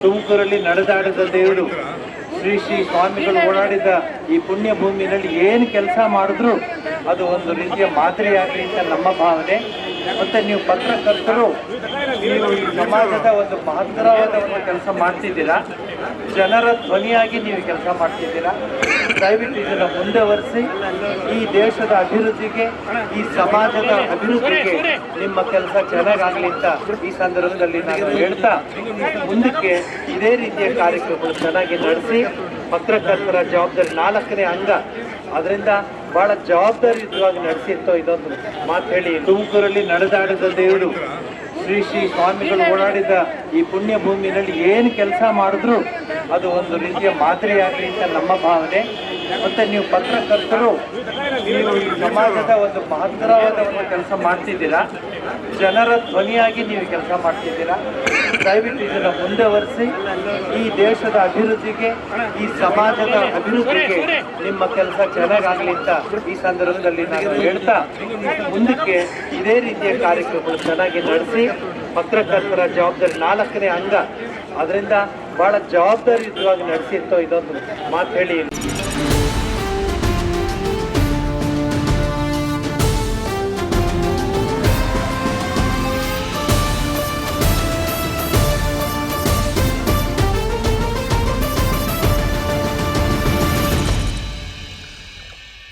ತುಮಕೂರಲ್ಲಿ ನಡೆದಾಡಿದ ದೇವರು ಶ್ರೀ ಸ್ವಾಮಿಗಳು ಓಡಾಡಿದ ಈ ಪುಣ್ಯ ಭೂಮಿಯಲ್ಲಿ ಏನು ಕೆಲಸ ಮಾಡಿದ್ರು ಅದು ಒಂದು ರೀತಿಯ ಮಾದರಿಯಾಗಲಿ ಅಂತ ನಮ್ಮ ಭಾವನೆ. ಮತ್ತೆ ನೀವು ಪತ್ರಕರ್ತರು, ನೀವು ಈ ಸಮಾಜದ ಒಂದು ಮಹತ್ತರವಾದ ಒಂದು ಕೆಲಸ ಮಾಡ್ತಿದ್ದೀರಾ, ಜನರ ಧ್ವನಿಯಾಗಿ ನೀವು ಕೆಲಸ ಮಾಡ್ತಿದ್ದೀರಾ. ದಯವಿಟ್ಟು ಇದನ್ನು ಮುಂದುವರಿಸಿ ಈ ದೇಶದ ಅಭಿವೃದ್ಧಿಗೆ, ಈ ಸಮಾಜದ ಅಭಿವೃದ್ಧಿಗೆ ನಿಮ್ಮ ಕೆಲಸ ಚೆನ್ನಾಗಾಗಲಿ ಅಂತ ಈ ಸಂದರ್ಭದಲ್ಲಿ ನಾನು ಹೇಳ್ತಾ, ಮುಂದಕ್ಕೆ ಇದೇ ರೀತಿಯ ಕಾರ್ಯಕ್ರಮಗಳು ಚೆನ್ನಾಗಿ ನಡೆಸಿ ಪತ್ರಕರ್ತರ ಜವಾಬ್ದಾರಿ 4ನೇ ಅಂಗ, ಅದರಿಂದ ಬಹಳ ಜವಾಬ್ದಾರಿಯುತವಾಗಿ ನಡೆಸಿತ್ತೋ ಇದೊಂದು ಮಾತು ಹೇಳಿ. ತುಮಕೂರಲ್ಲಿ ನಡೆದಾಡಿದ ದೇವರು ಶ್ರೀ ಸ್ವಾಮಿಗಳು ಓಡಾಡಿದ ಈ ಪುಣ್ಯ ಭೂಮಿಯಲ್ಲಿ ಏನು ಕೆಲಸ ಮಾಡಿದ್ರು ಅದು ಒಂದು ರೀತಿಯ ಮಾದರಿಯಾಗಲಿ ಅಂತ ನಮ್ಮ ಭಾವನೆ. ಮತ್ತೆ ನೀವು ಪತ್ರಕರ್ತರು, ನೀವು ಈ ಸಮಾಜದ ಒಂದು ಮಹತ್ತರವಾದ ಒಂದು ಕೆಲಸ ಮಾಡ್ತಿದ್ದೀರಾ, ಜನರ ಧ್ವನಿಯಾಗಿ ನೀವು ಕೆಲಸ ಮಾಡ್ತಿದ್ದೀರಾ. ದಯವಿಟ್ಟು ಇದನ್ನು ಮುಂದುವರಿಸಿ ಈ ದೇಶದ ಅಭಿವೃದ್ಧಿಗೆ, ಈ ಸಮಾಜದ ಅಭಿವೃದ್ಧಿಗೆ ನಿಮ್ಮ ಕೆಲಸ ಚೆನ್ನಾಗಾಗಲಿ ಅಂತ ಈ ಸಂದರ್ಭದಲ್ಲಿ ನಾನು ಹೇಳ್ತಾ, ಮುಂದಕ್ಕೆ ಇದೇ ರೀತಿಯ ಕಾರ್ಯಕ್ರಮಗಳು ಚೆನ್ನಾಗಿ ನಡೆಸಿ ಪತ್ರಕರ್ತರ ಜವಾಬ್ದಾರಿ 4ನೇ ಅಂಗ, ಅದರಿಂದ ಬಹಳ ಜವಾಬ್ದಾರಿಯುತವಾಗಿ ನಡೆಸಿತ್ತೋ ಇದೊಂದು ಮಾತು ಹೇಳಿ.